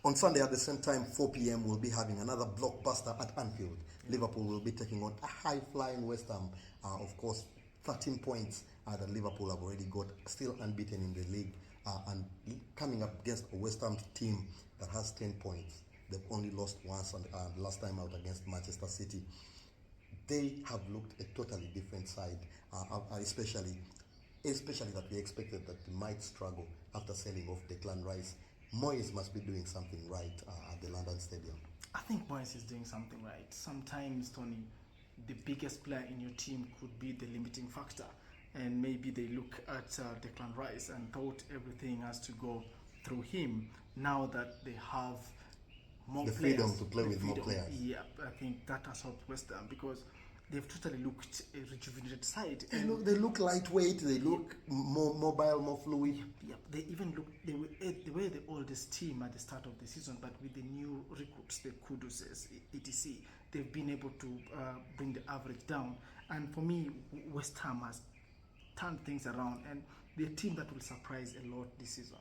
On Sunday at the same time, 4 p.m., we'll be having another blockbuster at Anfield. Liverpool will be taking on a high-flying West Ham. Of course, 13 points that Liverpool have already got, still unbeaten in the league, and coming up against a West Ham team that has 10 points. They've only lost once, and last time out against Manchester City. They have looked a totally different side, especially that we expected that they might struggle after selling off Declan Rice. Moyes must be doing something right at the London Stadium. I think Moyes is doing something right. Sometimes, Tony, the biggest player in your team could be the limiting factor. And maybe they look at Declan Rice and thought everything has to go through him. Now that they have more the players, freedom to play with more players. Yeah, I think that has helped West Ham because they've totally looked a rejuvenated side. They look lightweight. They look more mobile, more fluid. Yeah, they even look. They were the oldest team at the start of the season, but with the new recruits, the Kuduses, etc., they've been able to bring the average down. And for me, West Ham has turned things around, and they're a team that will surprise a lot this season.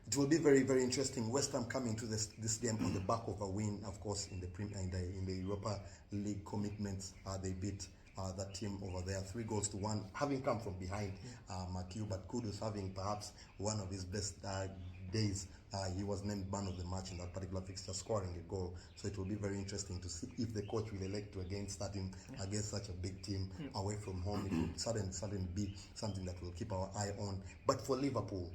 It will be very, very interesting. West Ham coming to this game on the back of a win, of course, in the Europa League commitments. They beat that team over there 3-1, having come from behind. Matthew, but Kudus having perhaps one of his best days. He was named man of the match in that particular fixture, scoring a goal. So it will be very interesting to see if the coach will elect to again start him against such a big team away from home. It will suddenly be something that we'll keep our eye on. But for Liverpool,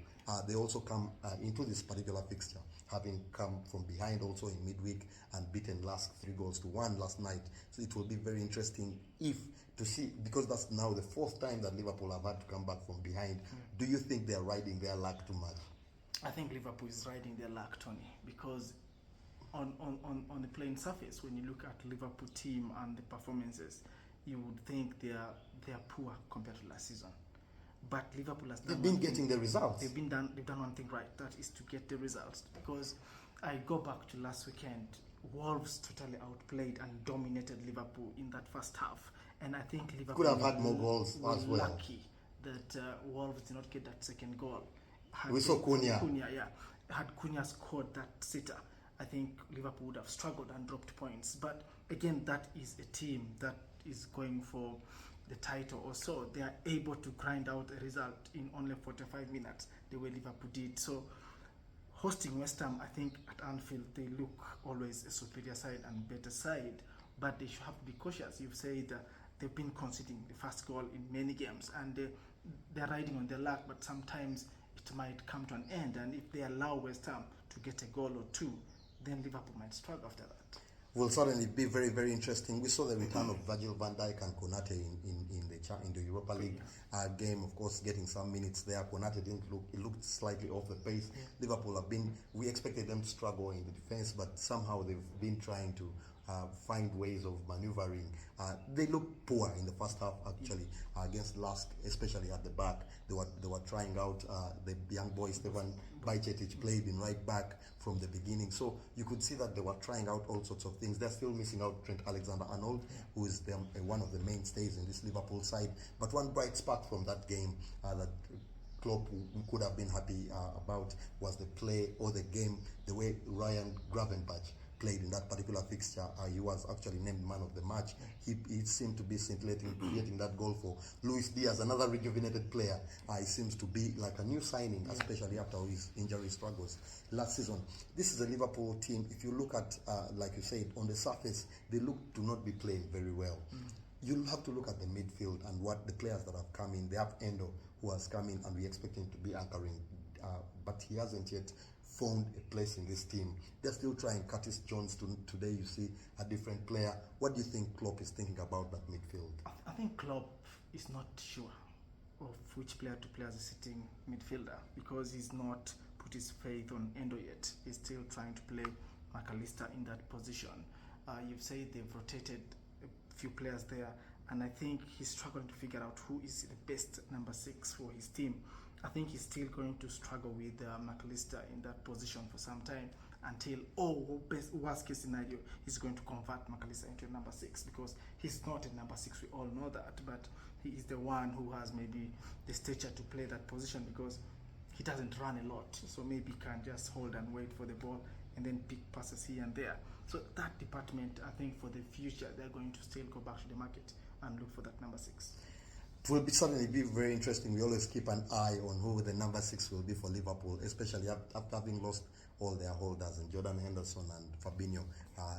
they also come into this particular fixture, having come from behind also in midweek and beaten last 3-1 last night. So it will be very interesting to see, because that's now the fourth time that Liverpool have had to come back from behind. Do you think they're riding their luck too much? I think Liverpool is riding their luck, Tony, because on the playing surface, when you look at Liverpool team and the performances, you would think they are poor compared to last season. But Liverpool has they've been getting the results. They've done one thing right, that is to get the results. Because I go back to last weekend, Wolves totally outplayed and dominated Liverpool in that first half, and I think Liverpool could have had more goals as well. Lucky that Wolves did not get that second goal. We saw Cunha. Had Cunha scored that sitter, I think Liverpool would have struggled and dropped points. But again, that is a team that is going for the title or so. They are able to grind out a result in only 45 minutes, the way Liverpool did. So hosting West Ham, I think at Anfield, they look always a superior side and better side, but they should have to be cautious. You've said they've been conceding the first goal in many games, and they're riding on their luck, but sometimes it might come to an end, and if they allow West Ham to get a goal or two, then Liverpool might struggle after that. Will certainly be very, very interesting. We saw the return of Virgil van Dijk and Konate in the Europa League game, of course, getting some minutes there. Konate looked slightly off the pace. Liverpool we expected them to struggle in the defense, but somehow they've been trying to find ways of maneuvering. They looked poor in the first half, actually, against Lask, especially at the back. They were trying out the young boy Stefan Bajcetic played in right back from the beginning. So you could see that they were trying out all sorts of things. They're still missing out Trent Alexander-Arnold, who is one of the mainstays in this Liverpool side. But one bright spark from that game that Klopp could have been happy about was the play or the game, the way Ryan Gravenberch played in that particular fixture. He was actually named man of the match. He seemed to be scintillating, getting that goal for Luis Diaz, another rejuvenated player. He seems to be like a new signing, especially after his injury struggles last season. This is a Liverpool team. If you look at, like you said, on the surface, they look to not be playing very well. You'll have to look at the midfield and what the players that have come in. They have Endo, who has come in, and we expect him to be anchoring, but he hasn't yet found a place in this team. They're still trying. Curtis Jones today, you see a different player. What do you think Klopp is thinking about that midfield? I think Klopp is not sure of which player to play as a sitting midfielder because he's not put his faith on Endo yet. He's still trying to play McAllister in that position. You've said they've rotated a few players there, and I think he's struggling to figure out who is the best number 6 for his team. I think he's still going to struggle with McAllister in that position for some time until, worst case scenario, he's going to convert McAllister into a number 6 because he's not a number 6, we all know that, but he is the one who has maybe the stature to play that position because he doesn't run a lot, so maybe he can just hold and wait for the ball and then pick passes here and there. So that department, I think for the future, they're going to still go back to the market and look for that number 6. It will certainly be very interesting. We always keep an eye on who the number 6 will be for Liverpool, especially after having lost all their holders, and Jordan Henderson and Fabinho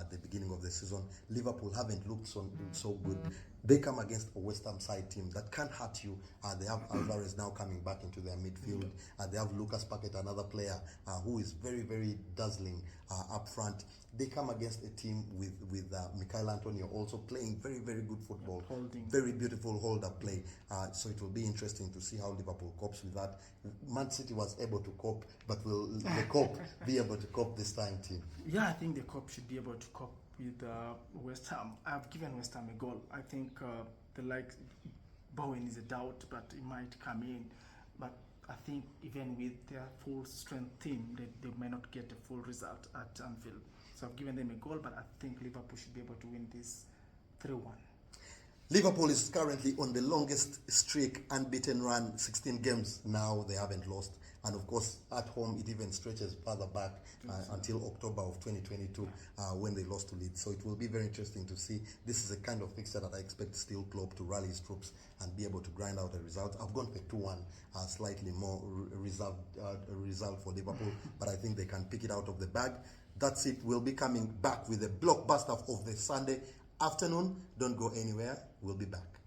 at the beginning of the season. Liverpool haven't looked so good. They come against a West Ham side team that can't hurt you. They have Alvarez now coming back into their midfield. They have Lucas Paqueta, another player who is very, very dazzling up front. They come against a team with Michail Antonio also playing very, very good football. Holding. Very beautiful hold-up play. So it will be interesting to see how Liverpool copes with that. Man City was able to cope, but will the cope be able to cope this time, team? Yeah, I think the COP should be able to cope with West Ham. I've given West Ham a goal. I think Bowen is a doubt, but he might come in. But I think even with their full strength team, they may not get a full result at Anfield. So I've given them a goal, but I think Liverpool should be able to win this 3-1. Liverpool is currently on the longest streak, unbeaten run, 16 games now they haven't lost. And of course, at home, it even stretches further back until October of 2022 when they lost to Leeds. So it will be very interesting to see. This is a kind of fixture that I expect still Klopp to rally his troops and be able to grind out a result. I've gone for 2-1, slightly more reserved result for Liverpool, but I think they can pick it out of the bag. That's it. We'll be coming back with a blockbuster of the Sunday afternoon. Don't go anywhere. We'll be back.